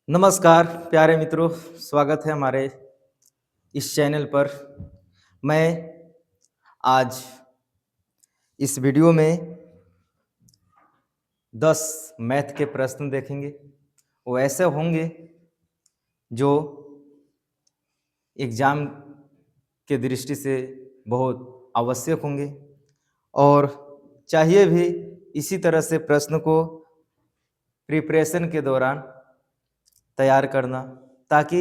नमस्कार प्यारे मित्रों, स्वागत है हमारे इस चैनल पर। मैं आज इस वीडियो में 10 मैथ के प्रश्न देखेंगे। वो ऐसे होंगे जो एग्ज़ाम के दृष्टि से बहुत आवश्यक होंगे और चाहिए भी इसी तरह से प्रश्न को प्रिपरेशन के दौरान तैयार करना, ताकि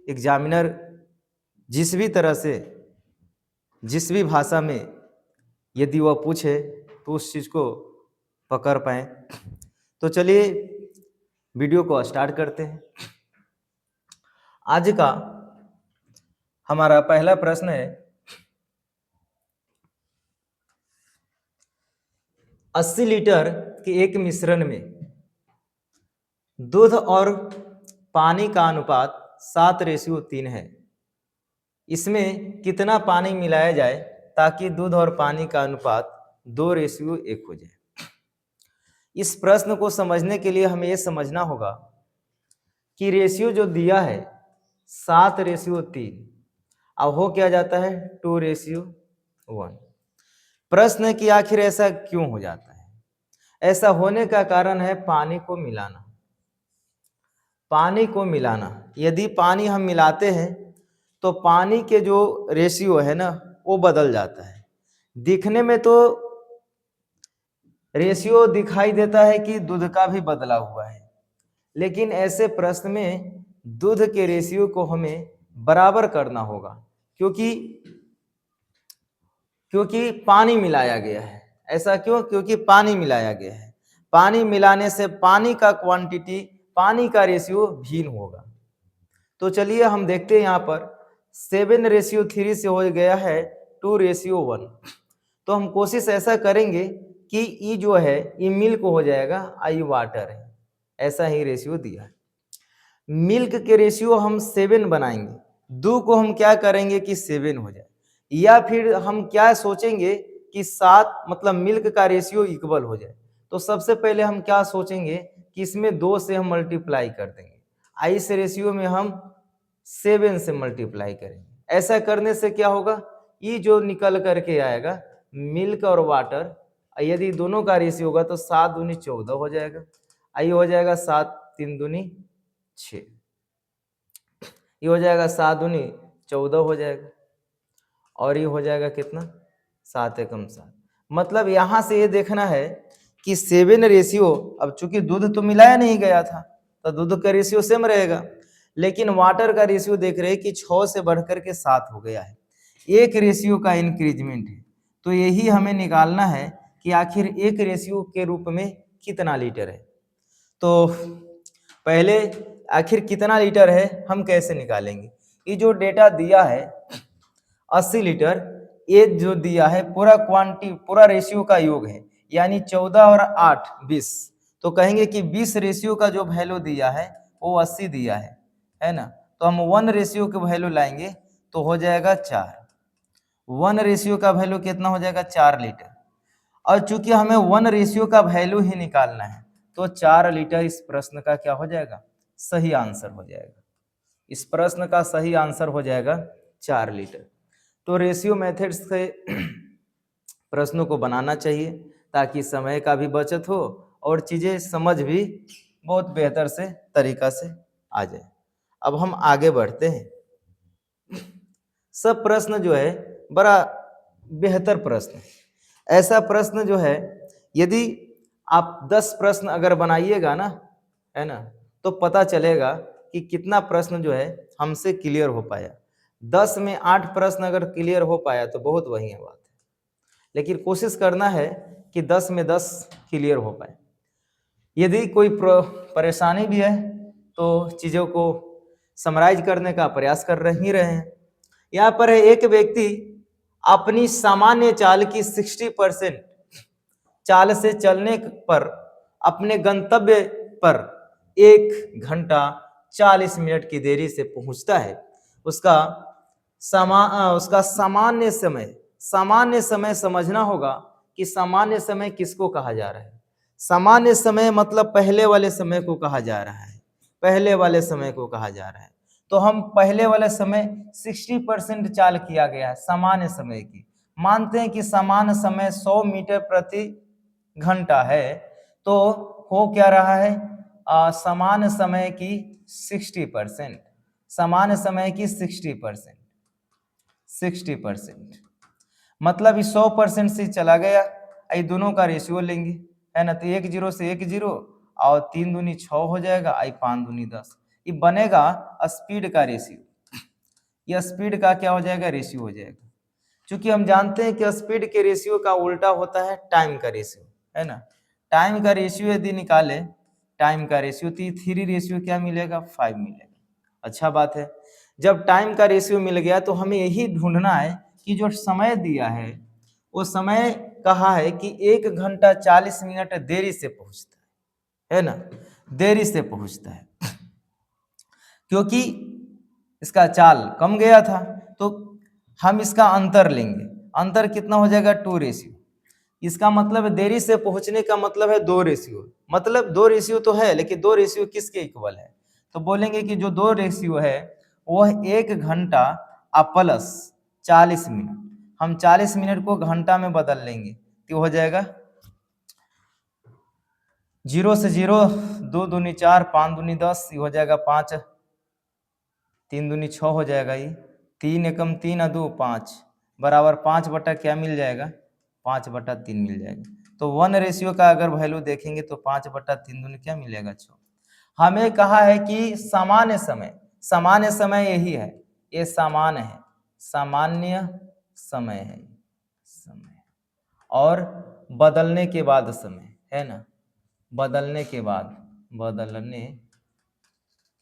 एग्जामिनर जिस भी तरह से जिस भी भाषा में यदि वह पूछे तो उस चीज़ को पकड़ पाए। तो चलिए वीडियो को स्टार्ट करते हैं। आज का हमारा पहला प्रश्न है, 80 लीटर के एक मिश्रण में दूध और पानी का अनुपात 7:3 है। इसमें कितना पानी मिलाया जाए ताकि दूध और पानी का अनुपात 2:1 हो जाए। इस प्रश्न को समझने के लिए हमें यह समझना होगा कि रेशियो जो दिया है 7:3, अब हो क्या जाता है 2:1। प्रश्न है कि आखिर ऐसा क्यों हो जाता है। ऐसा होने का कारण है पानी को मिलाना। पानी को मिलाना, यदि पानी हम मिलाते हैं तो पानी के जो रेशियो है ना वो बदल जाता है। दिखने में तो रेशियो दिखाई देता है कि दूध का भी बदला हुआ है, लेकिन ऐसे प्रश्न में दूध के रेशियो को हमें बराबर करना होगा, क्योंकि पानी मिलाया गया है। ऐसा क्यों? क्योंकि पानी मिलाया गया है। पानी मिलाने से पानी का क्वांटिटी, पानी का रेशियो भिन्न होगा। तो चलिए हम देखते हैं, यहाँ पर 7:3 से हो गया है 2:1। तो हम कोशिश ऐसा करेंगे कि ई जो है ई मिल्क हो जाएगा, आई वाटर है। ऐसा ही रेशियो दिया है। मिल्क के रेशियो हम 7 बनाएंगे, 2 को हम क्या करेंगे कि 7 हो जाए, या फिर हम क्या सोचेंगे कि 7 मतलब मिल्क का रेशियो इक्वल हो जाए। तो सबसे पहले हम क्या सोचेंगे कि इसमें 2 से हम मल्टीप्लाई कर देंगे, आई से रेशियो में हम 7 से मल्टीप्लाई करेंगे। ऐसा करने से क्या होगा, ये जो निकल करके आएगा मिल्क और वाटर, यदि दोनों का रेशियो होगा तो 7 दूनी 14 हो जाएगा। आई हो जाएगा 7 3 दूनी 6, ये हो जाएगा 7 दूनी 14 हो जाएगा, और ये हो जाएगा कितना 7 एकम 7। मतलब यहां से ये देखना है कि 7 रेशियो, अब चूंकि दूध तो मिलाया नहीं गया था तो दूध का रेशियो सेम रहेगा, लेकिन वाटर का रेशियो देख रहे हैं कि 6 से बढ़कर के 7 हो गया है। एक रेशियो का इंक्रीजमेंट है। तो यही हमें निकालना है कि आखिर एक रेशियो के रूप में कितना लीटर है। तो पहले आखिर कितना लीटर है हम कैसे निकालेंगे। ये जो डेटा दिया है 80 लीटर, ये जो दिया है पूरा क्वांटिटी, पूरा रेशियो का योग है, यानी 14 और 8 20। तो कहेंगे कि 20 रेशियो का जो वैल्यू दिया है वो 80 दिया है ना। तो हम 1 रेशियो के वैल्यू लाएंगे तो हो जाएगा 4। 1 रेशियो का वैल्यू कितना हो जाएगा 4 लीटर। और चूंकि हमें 1 रेशियो का वैल्यू ही निकालना है तो 4 लीटर इस प्रश्न का क्या हो जाएगा, सही आंसर हो जाएगा। इस प्रश्न का सही आंसर हो जाएगा 4 लीटर। तो रेशियो मेथड से प्रश्नों को बनाना चाहिए ताकि समय का भी बचत हो और चीजें समझ भी बहुत बेहतर से तरीका से आ जाए। अब हम आगे बढ़ते हैं। सब प्रश्न जो है बड़ा बेहतर प्रश्न है। ऐसा प्रश्न जो है यदि आप 10 प्रश्न अगर बनाइएगा ना, है ना, तो पता चलेगा कि कितना प्रश्न जो है हमसे क्लियर हो पाया। 10 में 8 प्रश्न अगर क्लियर हो पाया तो बहुत बढ़िया बात है, लेकिन कोशिश करना है कि 10 में 10 क्लियर हो पाए। यदि कोई परेशानी भी है तो चीज़ों को समराइज करने का प्रयास कर ही रहे हैं। यहाँ पर है, एक व्यक्ति अपनी सामान्य चाल की 60% चाल से चलने पर अपने गंतव्य पर 1 घंटा 40 मिनट की देरी से पहुंचता है। उसका सामान्य समय समझना होगा कि सामान्य समय किसको कहा जा रहा है। सामान्य समय मतलब पहले वाले समय को कहा जा रहा है। पहले वाले समय को कहा जा रहा है। तो हम पहले वाले समय 60% चाल किया गया है सामान्य समय की। मानते हैं कि सामान्य समय 100 मीटर प्रति घंटा है, तो हो क्या रहा है सामान्य समय की 60%, सामान्य समय की 60%, मतलब इस 100% से चला गया। ये दोनों का रेशियो लेंगे, है ना, तो 1 0 से 1 0 और 3 दूनी 6 हो जाएगा, आई 5 दूनी 10। ये बनेगा स्पीड का रेशियो। ये स्पीड का क्या हो जाएगा, रेशियो हो जाएगा। क्योंकि हम जानते हैं कि स्पीड के रेशियो का उल्टा होता है टाइम का रेशियो, है ना। टाइम का रेशियो यदि निकाले, टाइम का रेशियो, तो 3 रेशियो क्या मिलेगा, 5 मिलेगा। अच्छा बात है। जब टाइम का रेशियो मिल गया तो हमें यही ढूंढना है कि जो समय दिया है वो समय कहा है कि 1 घंटा 40 मिनट देरी से पहुंचता है ना, देरी से पहुंचता है, क्योंकि इसका चाल कम गया था। तो हम इसका अंतर लेंगे, अंतर कितना हो जाएगा, 2 रेशियो। इसका मतलब देरी से पहुंचने का मतलब है 2 रेशियो, मतलब 2 रेशियो तो है, लेकिन 2 रेशियो किसके इक्वल है, तो बोलेंगे कि जो 2 रेशियो है वह 1 घंटा प्लस 40 मिनट। हम 40 मिनट को घंटा में बदल लेंगे तो हो जाएगा 0 से 0, 2 दूनी 4, 5 दूनी 10, ये हो जाएगा 5, 3 दूनी 6 हो जाएगा, ये 3 एकम 3 और 2 5 बराबर 5 बटा क्या मिल जाएगा, 5 बटा 3 मिल जाएगा। तो 1 रेशियो का अगर वैल्यू देखेंगे तो 5 बटा 3 दूनी क्या मिलेगा, 6। हमें कहा है कि सामान्य समय, सामान्य समय यही है, ये सामान्य है, सामान्य समय है समय, और बदलने के बाद समय, है ना, बदलने के बाद, बदलने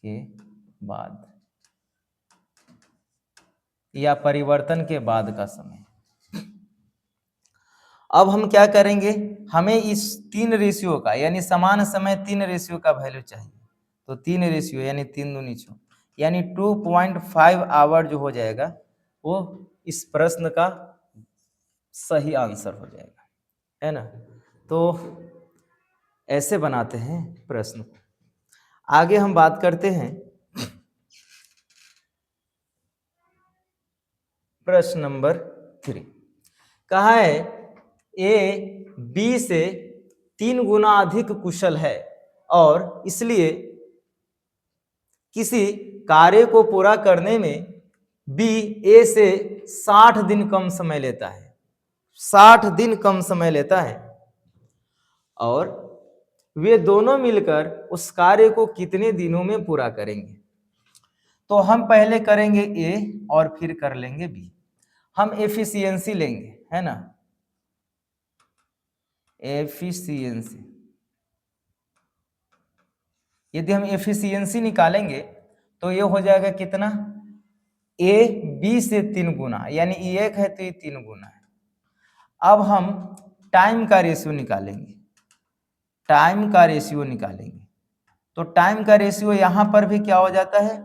के बाद या परिवर्तन के बाद का समय। अब हम क्या करेंगे, हमें इस 3 रेशियो का यानी समान समय 3 रेशियो का वैल्यू चाहिए। तो 3 रेशियो यानी 3 दूनी 6 यानी 2.5 आवर जो हो जाएगा वो इस प्रश्न का सही आंसर हो जाएगा, है ना। तो ऐसे बनाते हैं प्रश्न को। आगे हम बात करते हैं प्रश्न नंबर 3। कहा है ए बी से 3 गुना अधिक कुशल है और इसलिए किसी कार्य को पूरा करने में बी ए से 60 दिन कम समय लेता है, 60 दिन कम समय लेता है, और वे दोनों मिलकर उस कार्य को कितने दिनों में पूरा करेंगे। तो हम पहले करेंगे ए और फिर कर लेंगे बी। हम एफिशिएंसी लेंगे, है ना, एफिशिएंसी। यदि हम एफिशिएंसी निकालेंगे तो ये हो जाएगा कितना, ए बी से 3 गुना, यानी ये 1 है तो ये 3 गुना है। अब हम टाइम का रेशियो निकालेंगे, टाइम का रेशियो निकालेंगे। तो टाइम का रेशियो यहां पर भी क्या हो जाता है,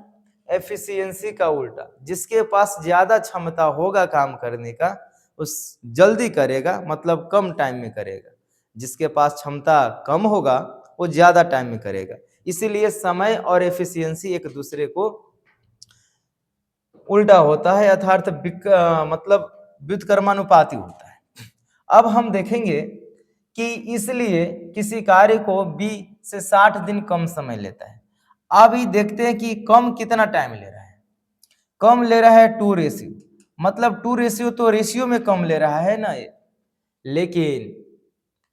एफिशिएंसी का उल्टा। जिसके पास ज्यादा क्षमता होगा काम करने का उस जल्दी करेगा, मतलब कम टाइम में करेगा। जिसके पास क्षमता कम होगा वो ज्यादा टाइम में करेगा। इसीलिए समय और एफिशिएंसी एक दूसरे को उल्टा होता है, अर्थात मतलब व्युत्क्रमानुपाती होता है। अब हम देखेंगे कि इसलिए किसी कार्य को बी से 60 दिन कम समय लेता है। अब ये देखते हैं कि कम कितना टाइम ले रहा है, कम ले रहा है 2 रेशियो, मतलब 2 रेशियो तो रेशियो में कम ले रहा है ना ये, लेकिन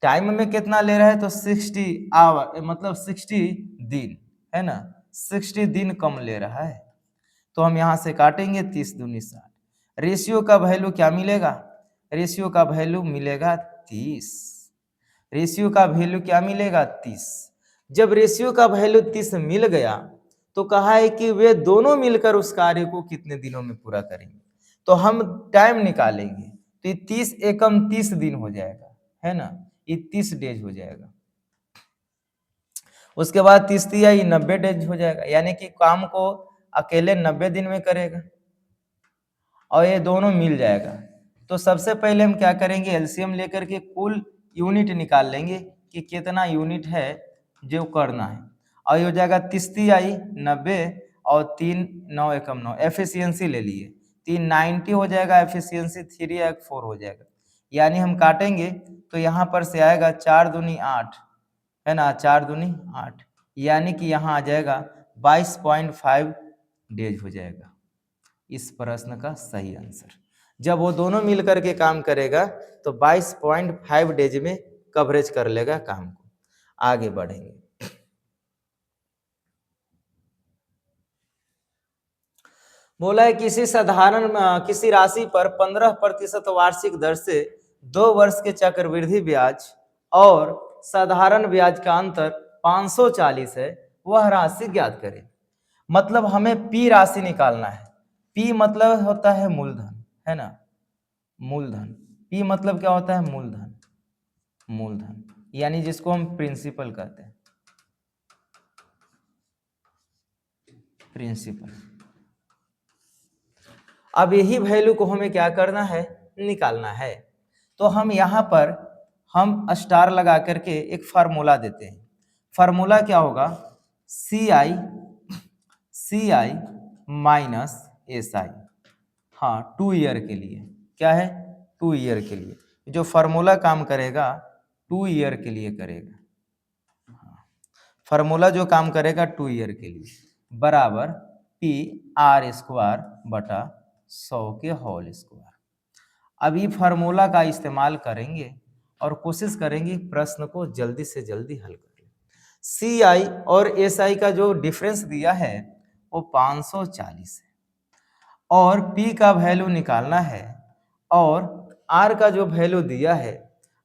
टाइम में कितना ले रहा है, तो 60 आवर, मतलब 60 दिन, है ना, 60 दिन कम ले रहा है। तो हम यहां से काटेंगे 30 दूनी 60। रेशियो का वैल्यू क्या मिलेगा, रेशियो का वैल्यू मिलेगा 30। रेशियो का वैल्यू क्या मिलेगा, 30। जब रेशियो का वैल्यू 30 मिल गया तो कहा है कि वे दोनों मिलकर उस कार्य को कितने दिनों में पूरा करेंगे। तो हम टाइम निकालेंगे तो 30 एकम 30 दिन हो जाएगा, है ना, ये 30 डेज हो जाएगा। उसके बाद 30 या 90 डेज हो जाएगा, यानी कि काम को अकेले 90 दिन में करेगा और ये दोनों मिल जाएगा। तो सबसे पहले हम क्या करेंगे, एलसीएम लेकर के कुल यूनिट निकाल लेंगे कि कितना यूनिट है जो करना है। और ये हो जाएगा 30 आई 90 और 3 9 एकम 9 एफिशिएंसी ले लिए 390 हो जाएगा एफिशिएंसी 3 एक 4 हो जाएगा। यानी हम काटेंगे तो यहाँ पर से आएगा 4 दूनी 8 है ना 4 दूनी 8 यानी कि यहाँ आ जाएगा 22.5 डेज हो जाएगा इस प्रश्न का सही आंसर। जब वो दोनों मिल करके काम करेगा तो 22.5 डेज में कवरेज कर लेगा काम को। आगे बढ़ेंगे। बोला है किसी राशि पर 15% वार्षिक दर से 2 वर्ष के चक्रवृद्धि ब्याज और साधारण ब्याज का अंतर 540 है, वह राशि ज्ञात करें। मतलब हमें पी राशि निकालना है। पी मतलब होता है मूलधन, है ना, मूलधन। पी मतलब क्या होता है? मूलधन। मूलधन यानी जिसको हम प्रिंसिपल कहते हैं, प्रिंसिपल। अब यही वैल्यू को हमें क्या करना है? निकालना है। तो हम यहाँ पर हम स्टार लगा करके एक फार्मूला देते हैं। फार्मूला क्या होगा? सी आई माइनस एस आई। हाँ, 2 ईयर के लिए। क्या है? 2 ईयर के लिए जो फार्मूला काम करेगा 2 ईयर के लिए करेगा। फार्मूला जो काम करेगा 2 ईयर के लिए बराबर पी आर स्क्वायर बटा 100 के होल स्क्वायर। अभी फार्मूला का इस्तेमाल करेंगे और कोशिश करेंगे प्रश्न को जल्दी से जल्दी हल करें। सी आई और एस आई का जो डिफरेंस दिया है वो 540 है और पी का वैल्यू निकालना है और आर का जो वैल्यू दिया है,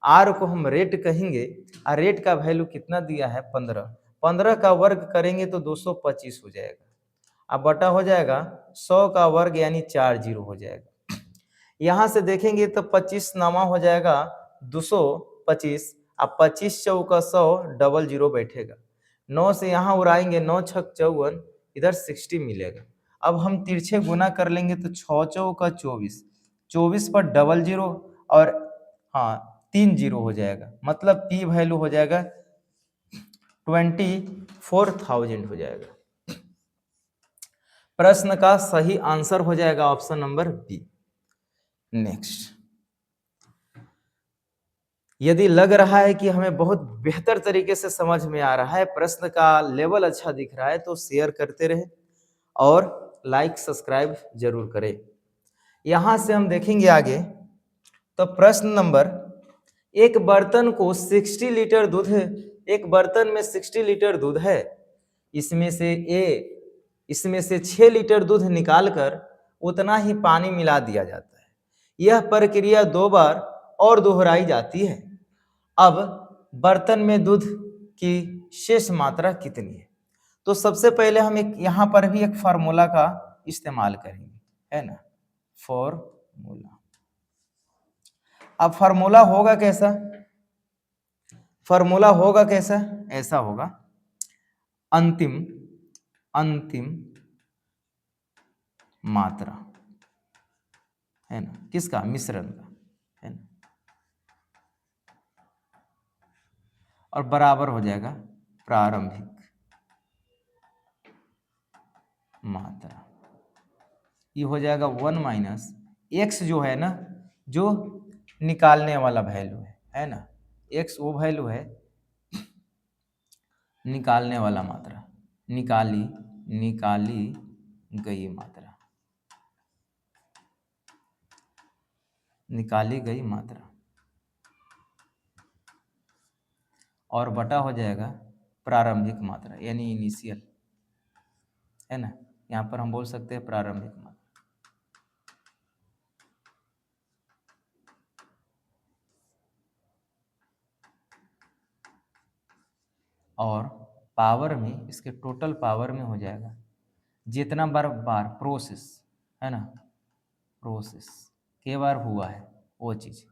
आर को हम रेट कहेंगे और रेट का वैल्यू कितना दिया है? 15। 15 का वर्ग करेंगे तो 225 हो जाएगा। अब बटा हो जाएगा 100 का वर्ग यानी 4 जीरो हो जाएगा। यहाँ से देखेंगे तो 25 नामा हो जाएगा 225। अब 25 चौका 100 डबल जीरो बैठेगा। 9 से यहाँ उड़ाएंगे 9 छक 54 इधर 60 मिलेगा। अब हम तिरछे गुना कर लेंगे तो 6 चौका 24, 24 पर डबल जीरो और हाँ 3 जीरो हो जाएगा। मतलब पी वैल्यू हो जाएगा 24,000 हो जाएगा। प्रश्न का सही आंसर हो जाएगा ऑप्शन नंबर बी। नेक्स्ट, यदि लग रहा है कि हमें बहुत बेहतर तरीके से समझ में आ रहा है, प्रश्न का लेवल अच्छा दिख रहा है, तो शेयर करते रहे और लाइक सब्सक्राइब जरूर करें। यहां से हम देखेंगे आगे तो प्रश्न नंबर, एक बर्तन को 60 लीटर दूध है, एक बर्तन में 60 लीटर दूध है, इसमें से 6 लीटर दूध निकालकर उतना ही पानी मिला दिया जाता है। यह प्रक्रिया 2 बार और दोहराई जाती है। अब बर्तन में दूध की शेष मात्रा कितनी है? तो सबसे पहले हम एक यहाँ पर भी एक फार्मूला का इस्तेमाल करेंगे, है ना, फॉर्मूला। अब फार्मूला होगा कैसा? फार्मूला होगा कैसा? ऐसा होगा, अंतिम मात्रा, है ना, किसका? मिश्रण का, है ना, और बराबर हो जाएगा प्रारंभिक मात्रा। ये हो जाएगा 1 माइनस एक्स जो है ना, जो निकालने वाला वैल्यू है ना, एक्स वो वैल्यू है निकालने वाला मात्रा, निकाली गई मात्रा, निकाली गई मात्रा, और बटा हो जाएगा प्रारंभिक मात्रा यानी इनिशियल, है ना, यहाँ पर हम बोल सकते हैं प्रारंभिक मात्रा। और पावर में, इसके टोटल पावर में हो जाएगा जितना बार प्रोसेस, है ना, प्रोसेस के बार हुआ है वो चीज।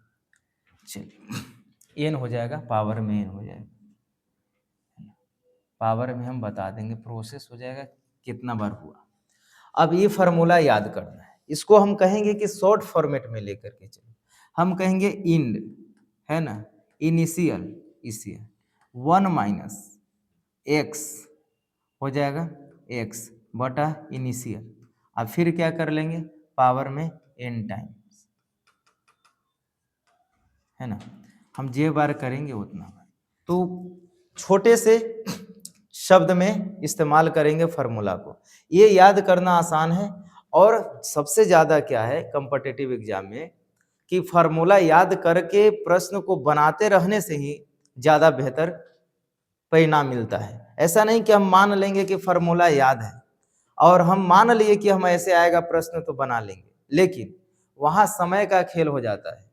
चलिए, एन हो जाएगा, पावर में एन हो जाएगा, पावर में हम बता देंगे, प्रोसेस हो जाएगा कितना बार हुआ। अब ये फार्मूला याद करना है, इसको हम कहेंगे कि शॉर्ट फॉर्मेट में लेकर के चलो। हम कहेंगे इंड, है ना, इनिशियल, इसे 1 माइनस एक्स हो जाएगा एक्स बटा इनिशियल। अब फिर क्या कर लेंगे, पावर में n टाइम्स, है ना। हम जे बार करेंगे उतना, तो छोटे से शब्द में इस्तेमाल करेंगे फार्मूला को। ये याद करना आसान है, और सबसे ज़्यादा क्या है कॉम्पिटिटिव एग्जाम में कि फार्मूला याद करके प्रश्न को बनाते रहने से ही ज़्यादा बेहतर परिणाम मिलता है। ऐसा नहीं कि हम मान लेंगे कि फार्मूला याद है और हम मान लिए कि हम ऐसे आएगा प्रश्न तो बना लेंगे, लेकिन वहाँ समय का खेल हो जाता है।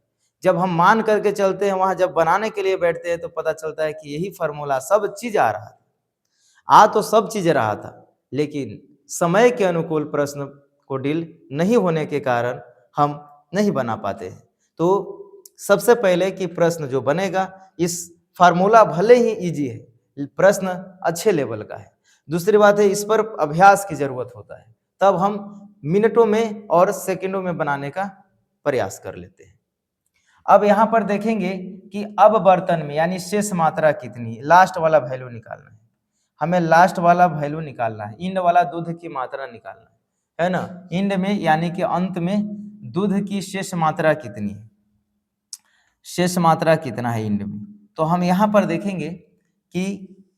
जब हम मान करके चलते हैं, वहाँ जब बनाने के लिए बैठते हैं तो पता चलता है कि यही फार्मूला सब चीज़ आ रहा था, तो सब चीज़ रहा था, लेकिन समय के अनुकूल प्रश्न को डील नहीं होने के कारण हम नहीं बना पाते हैं। तो सबसे पहले कि प्रश्न जो बनेगा, इस फार्मूला भले ही इजी है, प्रश्न अच्छे लेवल का है। दूसरी बात है, इस पर अभ्यास की जरूरत होता है, तब हम मिनटों में और सेकंडों में बनाने का प्रयास कर लेते हैं। अब यहाँ पर देखेंगे कि अब बर्तन में यानी शेष मात्रा कितनी, लास्ट वाला वैल्यू निकालना है। हमें लास्ट वाला वैल्यू निकालना है, इंड वाला दूध की मात्रा निकालना है ना। इंड में यानी कि अंत में दूध की शेष मात्रा कितनी है, शेष मात्रा कितना है इंड में। तो हम यहाँ पर देखेंगे कि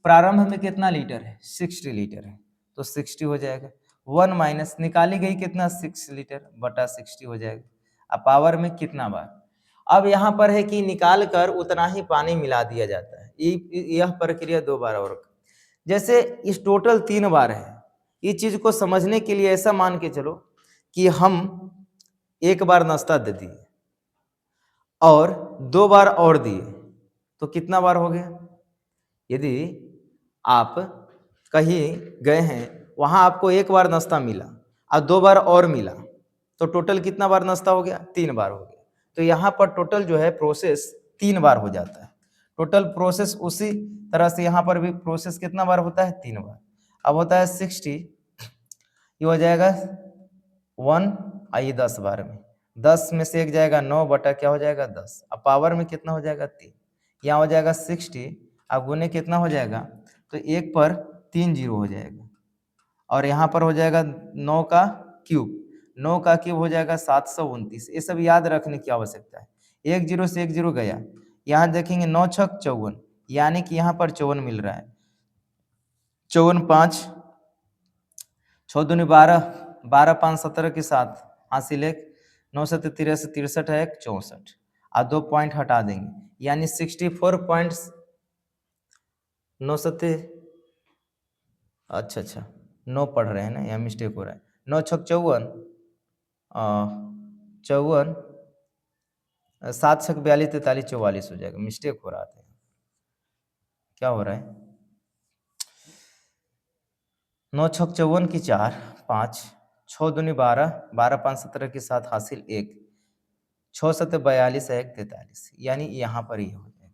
प्रारंभ में कितना लीटर है, 60 लीटर है, तो 60 हो जाएगा। 1 माइनस निकाली गई कितना, 6 लीटर बटा 60 हो जाएगा। अब पावर में कितना बार, अब यहाँ पर है कि निकाल कर उतना ही पानी मिला दिया जाता है। यह प्रक्रिया 2 बार और, जैसे इस टोटल 3 बार है। इस चीज को समझने के लिए ऐसा मान के चलो कि हम एक बार नाश्ता दे दिए और 2 बार और दिए, तो कितना बार हो गया। यदि आप कहीं गए हैं, वहां आपको एक बार नाश्ता मिला और 2 बार और मिला, तो टोटल कितना बार नाश्ता हो गया, 3 बार हो गया। तो यहाँ पर टोटल जो है प्रोसेस 3 बार हो जाता है। टोटल प्रोसेस उसी तरह से यहाँ पर भी प्रोसेस कितना बार होता है, 3 बार। अब होता है 60, ये हो जाएगा 1, आइए 10 बार में, 10 में से एक जाएगा 9 बटा क्या हो जाएगा 10। अब पावर में कितना हो जाएगा 3, यहाँ हो जाएगा 60, अब गुने कितना हो जाएगा, तो 1 पर 3 जीरो हो जाएगा, और यहाँ पर हो जाएगा 9 का क्यूब, 9 का क्यूब हो जाएगा 729। ये सब याद रखने की आवश्यकता है। 1 जीरो से 1 जीरो गया, यहाँ देखेंगे 9 छक 54, यानी कि यहाँ पर 54 मिल रहा है। 54 5 6 दूनी 12, 12 5 17 के साथ हासिल 1, 9 से 63 63 है 1 64, और 2 पॉइंट हटा देंगे, यानी 64 पॉइंट्स 9 सत्ते, अच्छा 9 पढ़ रहे हैं ना, यहाँ मिस्टेक हो रहा है। 9 छक 54, 54, 7 छक 42 43 44 हो जाएगा, मिस्टेक हो रहा था, क्या हो रहा है। 9 छक 54 की 4 5, 6 दूनी 12, 12 5 17 के साथ हासिल 1, 6 सत्ते 42 है 1 43, यानी यहाँ पर ही हो जाएगा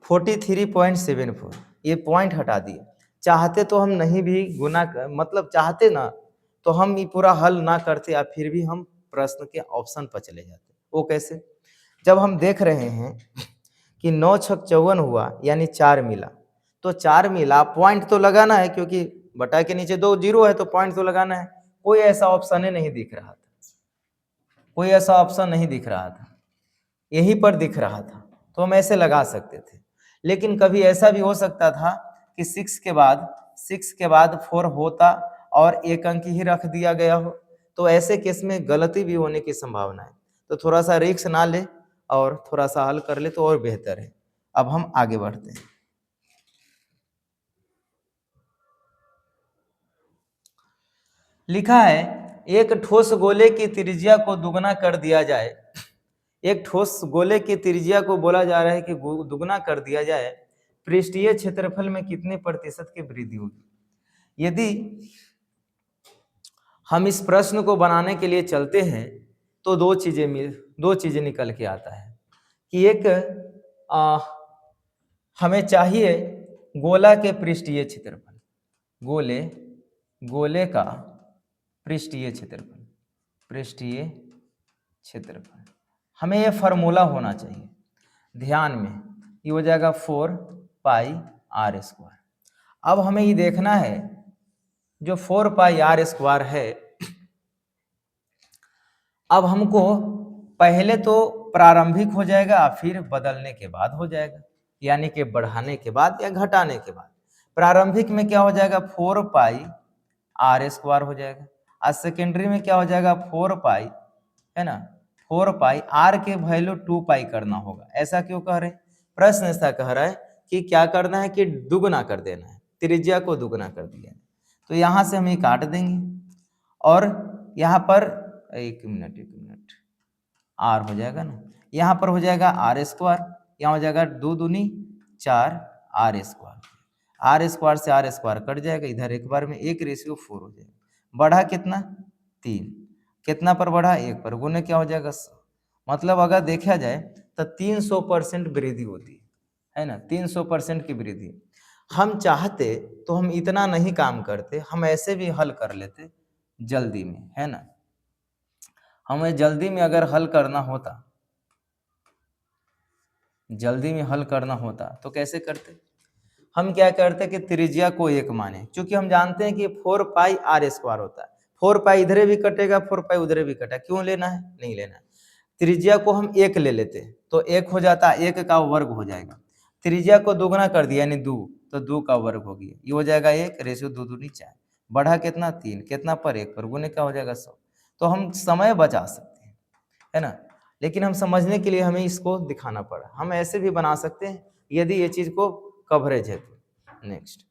43.74। ये पॉइंट हटा दिए। चाहते तो हम नहीं भी गुना मतलब चाहते ना तो हम ये पूरा हल ना करते, या फिर भी हम प्रश्न के ऑप्शन पर चले जाते। वो कैसे, जब हम देख रहे हैं कि 9 छक 54 हुआ यानी 4 मिला, तो 4 मिला, पॉइंट तो लगाना है, क्योंकि बटा के नीचे 2 जीरो है तो पॉइंट तो लगाना है। कोई ऐसा ऑप्शन ही नहीं दिख रहा था, कोई ऐसा ऑप्शन नहीं दिख रहा था, यहीं पर दिख रहा था, तो हम ऐसे लगा सकते थे। लेकिन कभी ऐसा भी हो सकता था कि 6 के बाद 4 होता और एक अंक ही रख दिया गया हो, तो ऐसे केस में गलती भी होने की संभावना है। तो थोड़ा सा रिस्क ना ले और थोड़ा सा हल कर ले तो और बेहतर है। अब हम आगे बढ़ते हैं। लिखा है, एक ठोस गोले की त्रिज्या को दुगना कर दिया जाए, एक ठोस गोले की त्रिज्या को बोला जा रहा है कि दुगना कर दिया जाए, पृष्ठीय क्षेत्रफल में कितने प्रतिशत की वृद्धि होगी। यदि हम इस प्रश्न को बनाने के लिए चलते हैं तो दो चीजें निकल के आता है कि एक हमें चाहिए गोला के पृष्ठीय क्षेत्रफल, गोले का पृष्ठीय क्षेत्रफल, हमें यह फार्मूला होना चाहिए ध्यान में। ये हो जाएगा 4 पाई r स्क्वायर। अब हमें ये देखना है जो 4 पाई आर स्क्वायर है, अब हमको पहले तो प्रारंभिक हो जाएगा फिर बदलने के बाद हो जाएगा, यानी कि बढ़ाने के बाद या घटाने के बाद। प्रारंभिक में क्या हो जाएगा 4 पाई आर स्क्वायर हो जाएगा, और सेकेंडरी में क्या हो जाएगा 4 पाई, है ना, 4 पाई आर के वैल्यू 2 पाई करना होगा। ऐसा क्यों कह रहे हैं, प्रश्न ऐसा कह रहा है कि क्या करना है कि दुगना कर देना है, त्रिज्या को दुगना कर दिया। तो यहाँ से हम ये काट देंगे और यहाँ पर एक मिनट आर हो जाएगा ना, यहाँ पर हो जाएगा आर स्क्वायर, यहाँ हो जाएगा 2 दूनी 4 आर स्क्वायर, आर स्क्वायर से आर स्क्वायर कट जाएगा, इधर एक बार में 1:4 हो जाएगा। बढ़ा कितना 3, कितना पर बढ़ा 1 पर, गुने क्या हो जाएगा 100। मतलब अगर देखा जाए तो 300% वृद्धि होती है ना, 300% की वृद्धि। हम चाहते तो हम इतना नहीं काम करते, हम ऐसे भी हल कर लेते जल्दी में, है ना। हमें जल्दी में अगर हल करना होता, जल्दी में हल करना होता तो कैसे करते, हम क्या करते कि त्रिज्या को 1 माने, क्योंकि हम जानते हैं कि 4 पाई आर स्क्वायर होता है, 4 पाई इधरे भी कटेगा 4 पाई उधरे भी कटेगा, क्यों लेना है, नहीं लेना है। त्रिज्या को हम 1 ले लेते तो 1 हो जाता, 1 का वर्ग हो जाएगा, त्रिज्या को दोगुना कर दिया यानी 2, तो 2 का वर्ग हो गया, ये हो जाएगा 1:2 दूनी 4, बढ़ा कितना 3, कितना पर 1 पर, गुने क्या हो जाएगा 100। तो हम समय बचा सकते हैं, है ना। लेकिन हम समझने के लिए हमें इसको दिखाना पड़ा, हम ऐसे भी बना सकते हैं यदि ये चीज को कवरेज है तो। नेक्स्ट,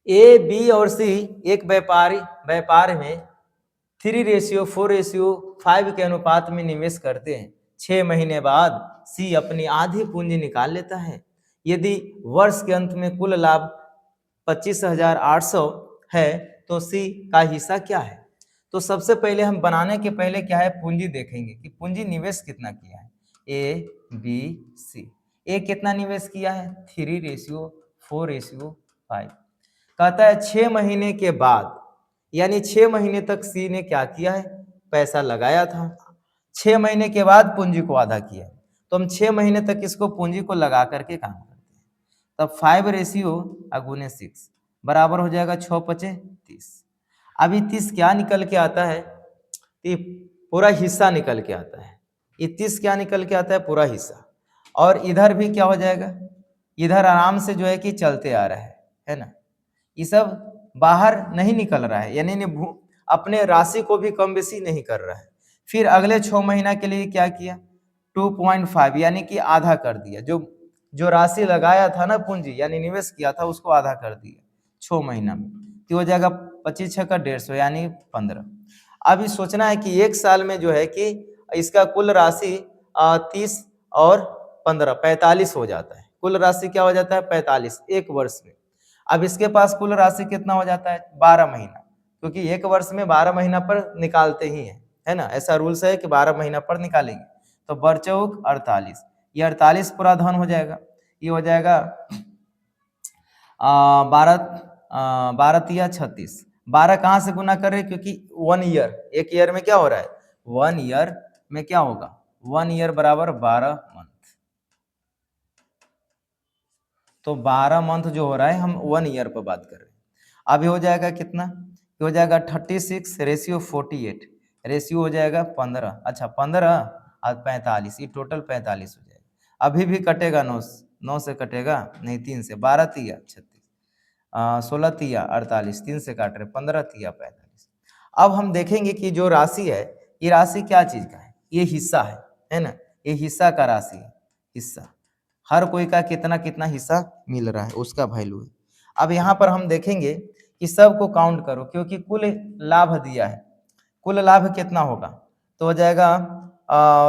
ए बी और सी एक व्यापार में 3:4:5 के अनुपात में निवेश करते हैं। 6 महीने बाद सी अपनी आधी पूंजी निकाल लेता है। यदि वर्ष के अंत में कुल लाभ 25,800 है तो सी का हिस्सा क्या है। तो सबसे पहले हम बनाने के पहले क्या है पूंजी देखेंगे कि पूंजी निवेश कितना किया है। ए बी सी, ए कितना निवेश किया है 3:4:5। कहता है 6 महीने के बाद, यानी 6 महीने तक सी ने क्या किया है पैसा लगाया था, 6 महीने के बाद पूंजी को आधा किया है। तो हम 6 महीने तक इसको पूंजी को लगा करके काम करते हैं। तब 5:6 बराबर हो जाएगा 6×5=30। अभी 30 क्या निकल के आता है, ये पूरा हिस्सा निकल के आता है। ये 30 क्या निकल के आता है पूरा हिस्सा। और इधर भी क्या हो जाएगा, इधर आराम से जो है कि चलते आ रहा है ना, ये सब बाहर नहीं निकल रहा है, यानी अपने राशि को भी कम बेसी नहीं कर रहा है। फिर अगले 6 महीना के लिए क्या किया 2.5 यानी कि आधा कर दिया, जो राशि लगाया था ना पूंजी यानी निवेश किया था उसको आधा कर दिया 6 महीना में, तो हो जाएगा 25×6 = 150 यानी 15। अभी सोचना है कि एक साल में जो है कि इसका कुल राशि 30 और 15 45 हो जाता है, कुल राशि क्या हो जाता है 45 एक वर्ष में। अब इसके पास कुल राशि कितना हो जाता है 12 महीना, क्योंकि एक वर्ष में 12 महीना पर निकालते ही है ना, ऐसा रूल्स है कि 12 महीना पर निकालेंगे। तो बरचौक 48, ये 48 पूरा धन हो जाएगा, ये हो जाएगा 12×3=36। 12 कहाँ से गुना कर रहे हैं, क्योंकि 1 ईयर, एक ईयर में क्या हो रहा है 1 ईयर में क्या होगा 1 ईयर बराबर 12 मंथ। तो 12 मंथ जो हो रहा है हम 1 ईयर पर बात कर रहे हैं। अब ये हो जाएगा कितना, ये हो जाएगा 36:48, रेशियो हो जाएगा 15, अच्छा 15 और 45, ये टोटल 45 हो जाएगा। अभी भी कटेगा 9 से कटेगा नहीं, 3 से, 12×3=36, 16×3=48, 3 से काट रहे, 15×3=45। अब हम देखेंगे कि जो राशि है ये राशि क्या चीज का है, ये हिस्सा है ना, ये हिस्सा का राशि है, हिस्सा हर कोई का कितना कितना हिस्सा मिल रहा है उसका वैल्यू है। अब यहाँ पर हम देखेंगे कि सबको काउंट करो, क्योंकि कुल लाभ दिया है, कुल लाभ कितना होगा तो हो जाएगा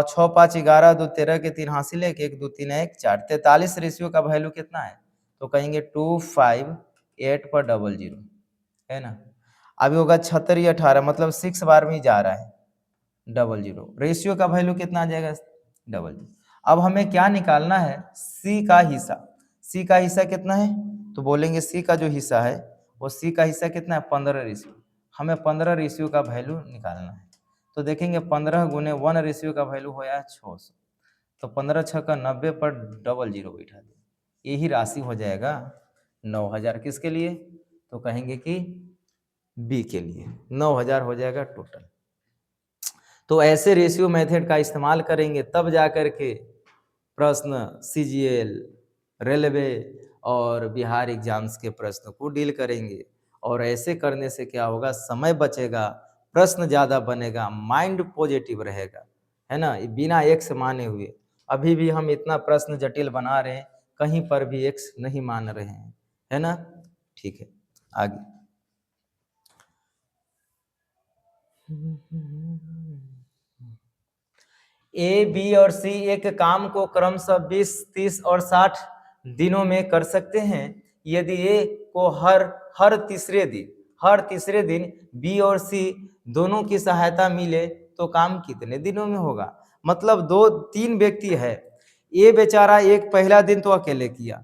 6 5 11 2 13 के 3 हासिल है, 1 2 3 1 4, 43 रेशियो का वैल्यू कितना है तो कहेंगे 258/00 है ना। अभी होगा 76×18 मतलब 6 बार में ही जा रहा है 00, रेशियो का वैल्यू कितना आ जाएगा 00। अब हमें क्या निकालना है सी का हिस्सा, सी का हिस्सा कितना है तो बोलेंगे सी का जो हिस्सा है वो सी का हिस्सा कितना है 15 रेशियो, हमें 15 रेशियो का वैल्यू निकालना है। तो देखेंगे 15 गुने 1 रेशियो का वैल्यू होया 600, तो 15 छः का 90 पर डबल जीरो बैठा दे, यही राशि हो जाएगा 9000। किसके लिए? तो कहेंगे कि बी के लिए 9000 हो जाएगा टोटल। तो ऐसे रेशियो मेथड का इस्तेमाल करेंगे तब जा कर के प्रश्न सीजीएल, रेलवे और बिहार एग्जाम्स के प्रश्न को डील करेंगे। और ऐसे करने से क्या होगा, समय बचेगा, प्रश्न ज़्यादा बनेगा, माइंड पॉजिटिव रहेगा, है ना, बिना एक्स माने हुए। अभी भी हम इतना प्रश्न जटिल बना रहे हैं, कहीं पर भी एक्स नहीं मान रहे हैं, है ना। ठीक है, आगे। ए, बी और सी एक काम को क्रमशः 20, 30 और 60 दिनों में कर सकते हैं। यदि ए को हर तीसरे दिन बी और सी दोनों की सहायता मिले तो काम कितने दिनों में होगा। मतलब 2-3 व्यक्ति है, ए बेचारा एक पहला दिन तो अकेले किया,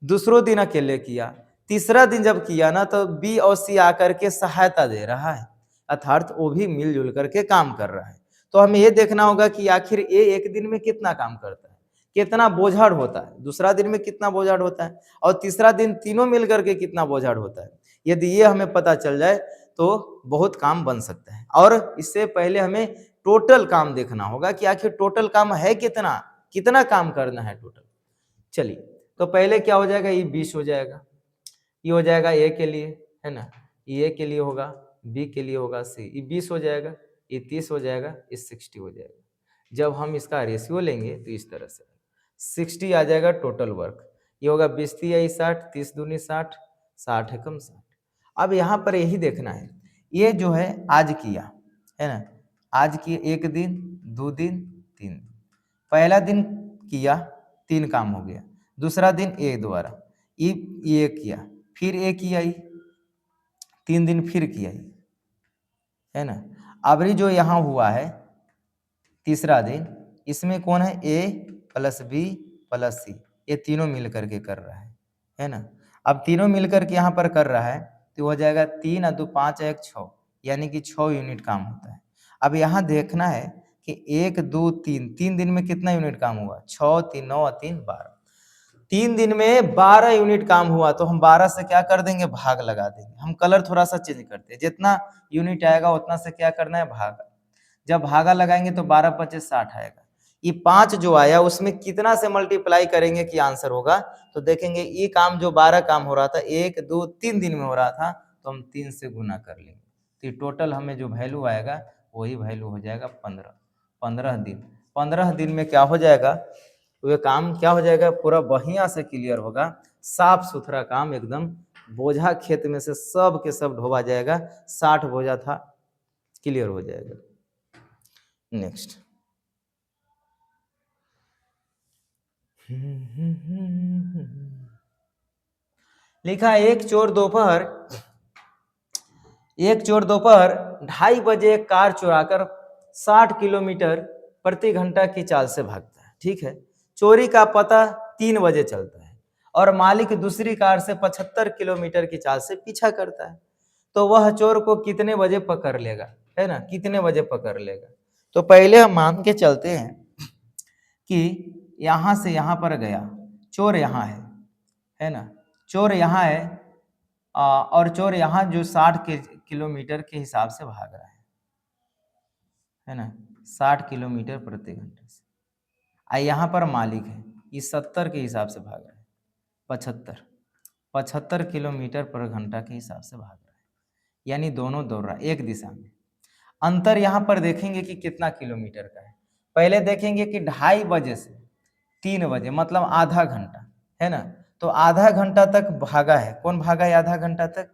दूसरों दिन अकेले किया, तीसरा दिन जब किया ना तो बी और सी आकर के सहायता दे रहा है, अर्थात वो भी मिलजुल करके काम कर रहा है। तो हमें ये देखना होगा कि आखिर ए एक दिन में कितना काम करता है, कितना बोझाड़ होता है, दूसरा दिन में कितना बोझाड़ होता है, और तीसरा दिन तीनों मिल करके कितना बोझाड़ होता है। यदि ये हमें पता चल जाए तो बहुत काम बन सकता है। और इससे पहले हमें टोटल काम देखना होगा कि आखिर टोटल काम है कितना काम करना है टोटल। चलिए, तो पहले क्या हो जाएगा, ये 20 हो जाएगा, ये हो जाएगा ए के लिए, है ना, ये ए के लिए होगा, बी के लिए होगा सी, ये 20 हो जाएगा, ये 30 हो जाएगा, ये 60 हो जाएगा। जब हम इसका रेशियो लेंगे तो इस तरह से 60 आ जाएगा टोटल वर्क, ये होगा 20 3 60, 30 दूनी 60, 60 है कम 60। अब यहाँ पर यही देखना है, ये जो है आज किया, है ना, आज की 1 दिन 2 दिन 3 दिन, पहला दिन किया 3 काम हो गया, दूसरा दिन ए द्वारा ये किया, फिर ए किया, 3 दिन फिर किया, है ना। अभी जो यहाँ हुआ है तीसरा दिन, इसमें कौन है, ए प्लस बी प्लस सी, ये तीनों मिल करके कर रहा है ना। अब तीनों मिल करके यहाँ पर कर रहा है तो हो जाएगा 3 और 2 5 1 6, यानी कि 6 यूनिट काम होता है। अब यहाँ देखना है कि 1 2 3 3 दिन में कितना यूनिट काम हुआ, 6 3 9 और 3 12, 3 दिन में 12 यूनिट काम हुआ, तो हम 12 से क्या कर देंगे, भाग लगा देंगे। हम कलर थोड़ा सा चेंज करते हैं, जितना यूनिट आएगा उतना से क्या करना है, भागा। जब भागा लगाएंगे तो 12 25 60 आएगा। ये 5 जो आया उसमें कितना से मल्टीप्लाई करेंगे कि आंसर होगा, तो देखेंगे ये काम जो 12 काम हो रहा था 1 2 3 दिन में हो रहा था, तो हम 3 से गुना कर लेंगे, तो टोटल हमें जो वैल्यू आएगा वही वैल्यू हो जाएगा 15 दिन। 15 दिन में क्या हो जाएगा, वह काम क्या हो जाएगा, पूरा बढ़िया से क्लियर होगा, साफ सुथरा काम एकदम, बोझा खेत में से सब के सब ढोवा जाएगा, 60 बोझा था, क्लियर हो जाएगा। नेक्स्ट, लिखा एक चोर दोपहर 2:30 बजे कार चुराकर 60 किलोमीटर प्रति घंटा की चाल से भागता है। ठीक है, चोरी का पता 3 बजे चलता है और मालिक दूसरी कार से 75 किलोमीटर की चाल से पीछा करता है, तो वह चोर को कितने बजे पकड़ लेगा, है ना, कितने बजे पकड़ लेगा। तो पहले हम मान के चलते हैं कि यहाँ से यहाँ पर गया, चोर यहाँ है ना, चोर यहाँ है, और चोर यहाँ जो 60 किलोमीटर के हिसाब से भाग रहा है ना, 60 किलोमीटर प्रति घंटे से। यहाँ पर मालिक है, ये 70 के हिसाब से भाग रहा है, 75 किलोमीटर पर घंटा के हिसाब से भाग रहा है, यानी दोनों दौड़ रहा है एक दिशा में। अंतर यहाँ पर देखेंगे कि कितना किलोमीटर का है। पहले देखेंगे कि 2:30 बजे से 3 बजे मतलब आधा घंटा, है ना, तो आधा घंटा तक भागा है, कौन भागा है आधा घंटा तक,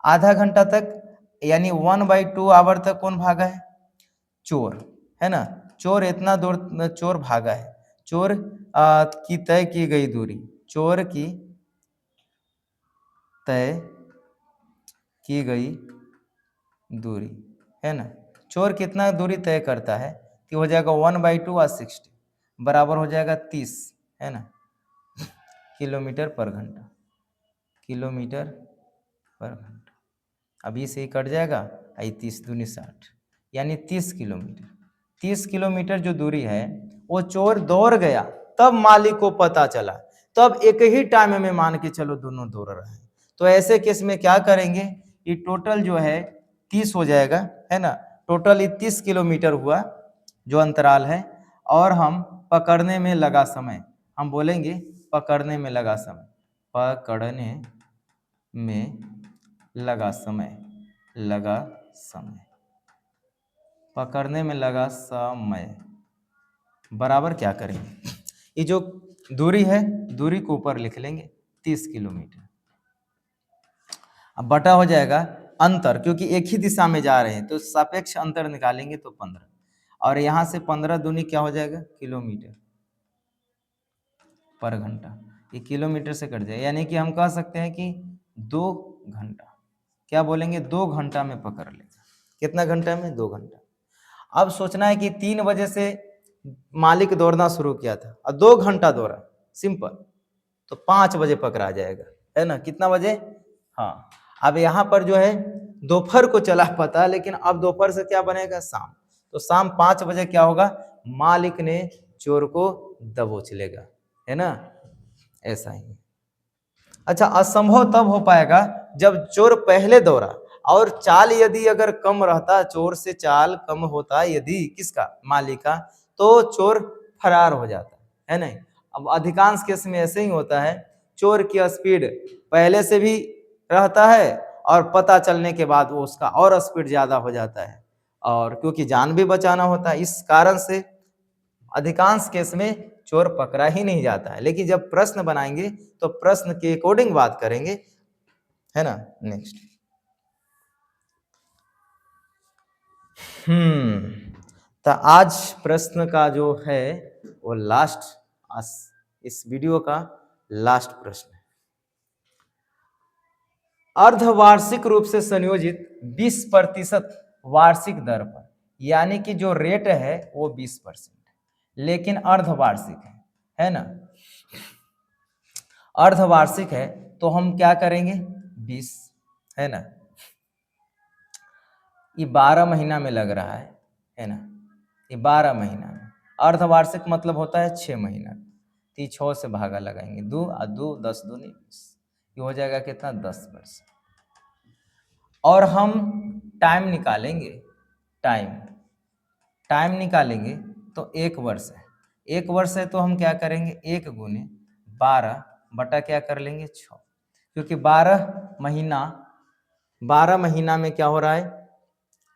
आधा घंटा तक, यानी 1/2 आवर तक कौन भागा है, चोर, है ना। चोर इतना दूर चोर भागा है, चोर की तय की गई दूरी, चोर की तय की गई दूरी, है ना, चोर कितना दूरी तय करता है कि हो जाएगा 1/2 और 60 बराबर हो जाएगा 30, है ना, किलोमीटर पर घंटा, किलोमीटर पर घंटा। अब ये से ही कट जाएगा, 30 दूनी 60, यानी 30 किलोमीटर। 30 किलोमीटर जो दूरी है वो चोर दौड़ गया, तब मालिक को पता चला, तब एक ही टाइम में मान के चलो दोनों दौड़ रहे हैं। तो ऐसे केस में क्या करेंगे, ये टोटल जो है 30 हो जाएगा, है ना। टोटल ये 30 किलोमीटर हुआ जो अंतराल है, और हम पकड़ने में लगा समय, हम बोलेंगे पकड़ने में लगा समय, पकड़ने में लगा समय, लगा समय, पकड़ने में लगा समय बराबर क्या करेंगे, ये जो दूरी है दूरी को ऊपर लिख लेंगे 30 किलोमीटर, अब बटा हो जाएगा अंतर, क्योंकि एक ही दिशा में जा रहे हैं तो सापेक्ष अंतर निकालेंगे तो 15, और यहाँ से 15 दूनी क्या हो जाएगा किलोमीटर पर घंटा, ये किलोमीटर से कट जाए, यानी कि हम कह सकते हैं कि 2 घंटा, क्या बोलेंगे 2 घंटा में पकड़ लेगा। कितना घंटा में, 2 घंटा। अब सोचना है कि 3 बजे से मालिक दौड़ना शुरू किया था और 2 घंटा दौड़ा, सिंपल, तो 5 बजे पकड़ा जाएगा, है ना। कितना बजे, हाँ। अब यहाँ पर जो है दोपहर को चला पता, लेकिन अब दोपहर से क्या बनेगा, शाम, तो शाम 5 बजे क्या होगा, मालिक ने चोर को दबोच लेगा, है ना, ऐसा ही। अच्छा, असंभव तब हो पाएगा जब चोर पहले दौड़ा और चाल यदि अगर कम रहता, चोर से चाल कम होता यदि किसका, मालिक का, तो चोर फरार हो जाता, है नहीं। अब अधिकांश केस में ऐसे ही होता है, चोर की स्पीड पहले से भी रहता है और पता चलने के बाद वो उसका और स्पीड ज्यादा हो जाता है, और क्योंकि जान भी बचाना होता है, इस कारण से अधिकांश केस में चोर पकड़ा ही नहीं जाता है। लेकिन जब प्रश्न बनाएंगे तो प्रश्न के अकॉर्डिंग बात करेंगे, है ना। नेक्स्ट, तो आज प्रश्न का जो है वो लास्ट, इस वीडियो का लास्ट प्रश्न है। अर्धवार्षिक रूप से संयोजित 20% वार्षिक दर पर, यानी कि जो रेट है वो 20%, लेकिन अर्धवार्षिक है ना, अर्धवार्षिक है, तो हम क्या करेंगे 20, है ना, ये 12 महीना में लग रहा है ना, ये 12 महीना में, अर्धवार्षिक मतलब होता है 6 महीना, तो ये 6 से भागा लगाएंगे, 2 और 2 10 दूनी 20, ये हो जाएगा कितना 10 वर्ष। और हम टाइम निकालेंगे, टाइम निकालेंगे तो 1 वर्ष है, 1 वर्ष है, तो हम क्या करेंगे 1 गुने 12 बटा क्या कर लेंगे 6, क्योंकि 12 महीना में क्या हो रहा है,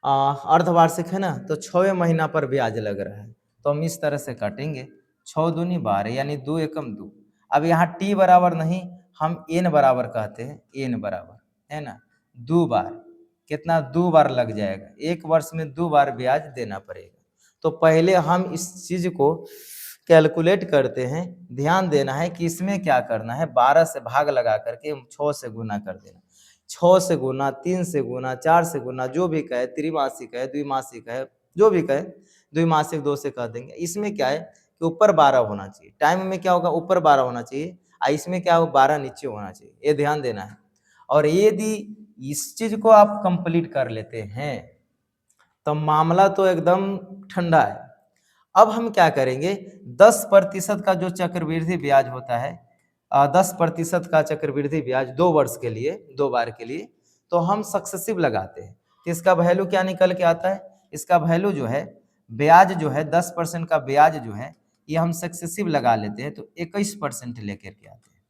अर्धवार्षिक है ना, तो 6वें महीना पर ब्याज लग रहा है, तो हम इस तरह से काटेंगे, 6 दूनी 12 यानी 2 एकम 2। अब यहाँ टी बराबर नहीं, हम एन बराबर कहते हैं, एन बराबर, है ना, 2 बार, कितना 2 बार लग जाएगा, 1 वर्ष में 2 बार ब्याज देना पड़ेगा। तो पहले हम इस चीज को कैलकुलेट करते हैं, ध्यान देना है कि इसमें क्या करना है, 12 से भाग लगा करके 6 से गुना कर देना, 6 से गुना, 3 से गुना, 4 से गुना, जो भी कहे, त्रिमासिक है, द्विमासिक है, जो भी कहे, द्विमासिक 2 से कह देंगे। इसमें क्या है कि ऊपर 12 होना चाहिए, टाइम में क्या होगा ऊपर 12 होना चाहिए, इसमें क्या होगा 12 नीचे होना चाहिए, ये ध्यान देना है। और यदि इस चीज को आप कंप्लीट कर लेते हैं तो मामला तो एकदम ठंडा है। अब हम क्या करेंगे, 10% का जो चक्रवृद्धि ब्याज होता है, 10% का चक्रवृद्धि ब्याज 2 वर्ष के लिए, 2 बार के लिए, तो हम सक्सेसिव लगाते हैं, तो इसका वैल्यू क्या निकल के आता है, इसका वैल्यू जो है, ब्याज जो है 10% का ब्याज जो है, ये हम सक्सेसिव लगा लेते हैं तो 21% लेकर के आते हैं।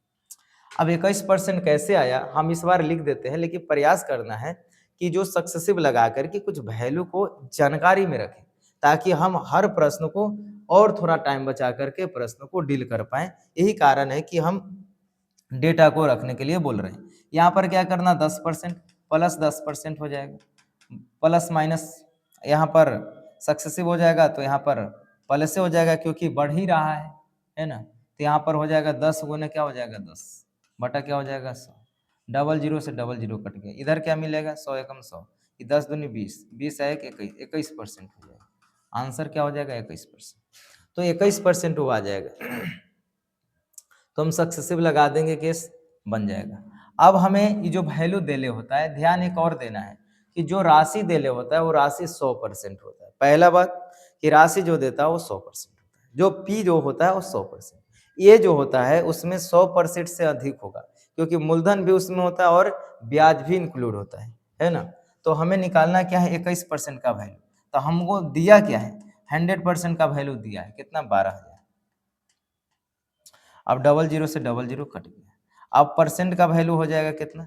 अब 21% कैसे आया, हम इस बार लिख देते हैं, लेकिन प्रयास करना है कि जो सक्सेसिव लगा करके कुछ वैल्यू को जानकारी में रखें, ताकि हम हर प्रश्न को और थोड़ा टाइम बचा करके प्रश्न को डील कर पाए। यही कारण है कि हम डेटा को रखने के लिए बोल रहे हैं। यहाँ पर क्या करना, 10% प्लस 10% हो जाएगा, प्लस माइनस यहाँ पर सक्सेसिव हो जाएगा, तो यहाँ पर प्लस से हो जाएगा क्योंकि बढ़ ही रहा है ना, तो यहाँ पर हो जाएगा 10 गुने क्या हो जाएगा 10 बटा क्या हो जाएगा 100, डबल जीरो से डबल जीरो कट गया, इधर क्या मिलेगा 100 एकम 100, 10 दूनी 20, 20 है 21% हो जाएगा, आंसर क्या हो जाएगा 21%, तो 21% वो आ जाएगा। तो हम सक्सेसिव लगा देंगे, केस बन जाएगा। अब हमें ये जो वैल्यू देने होता है, ध्यान एक और देना है, कि जो राशि देले होता है वो राशि 100% होता है। पहला बात कि राशि जो देता है वो 100% होता है, जो पी जो होता है वो 100%, ये जो होता है उसमें 100% से अधिक होगा, क्योंकि मूलधन भी उसमें होता है और ब्याज भी इंक्लूड होता है ना। तो हमें निकालना क्या है, 21% का वैल्यू। तो हमको दिया क्या है, 100% का वैल्यू दिया है, कितना, 12,000। अब डबल जीरो से डबल जीरो कट गया, अब परसेंट का वैल्यू हो जाएगा कितना,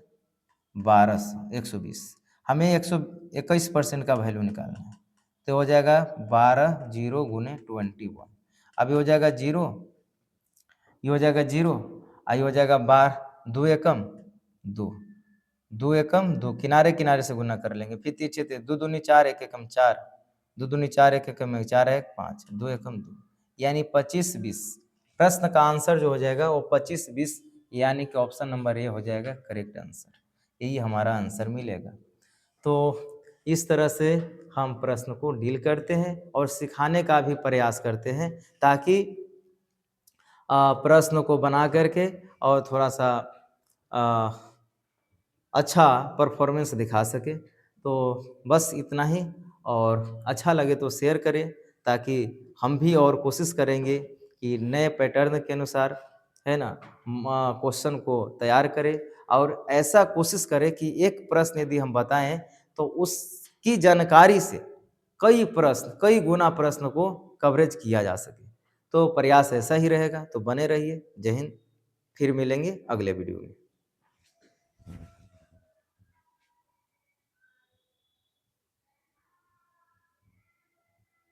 1200, 120। हमें 121% का वैल्यू निकालना है, तो हो जाएगा 12 जीरो गुने 21। अभी हो जाएगा जीरो, ये हो जाएगा जीरो, आई हो जाएगा 12, 2 एकम 2, 2 एकम 2, किनारे किनारे से गुना कर लेंगे, फिर तीछे थे, 2 दूनी 4, 1 एकम 4, 2 दूनी 4, 1 एकम 4, 1 5, 2 एकम 2, यानी 25-20। प्रश्न का आंसर जो हो जाएगा वो 25-20, यानी कि ऑप्शन नंबर ए हो जाएगा करेक्ट आंसर, यही हमारा आंसर मिलेगा। तो इस तरह से हम प्रश्न को डील करते हैं और सिखाने का भी प्रयास करते हैं, ताकि प्रश्न को बना करके और थोड़ा सा अच्छा परफॉर्मेंस दिखा सके। तो बस इतना ही, और अच्छा लगे तो शेयर करें, ताकि हम भी और कोशिश करेंगे कि नए पैटर्न के अनुसार, है ना, क्वेश्चन को तैयार करें, और ऐसा कोशिश करें कि एक प्रश्न यदि हम बताएं तो उसकी जानकारी से कई प्रश्न, कई गुना प्रश्न को कवरेज किया जा सके। तो प्रयास ऐसा ही रहेगा, तो बने रहिए। जय हिंद, फिर मिलेंगे अगले वीडियो में।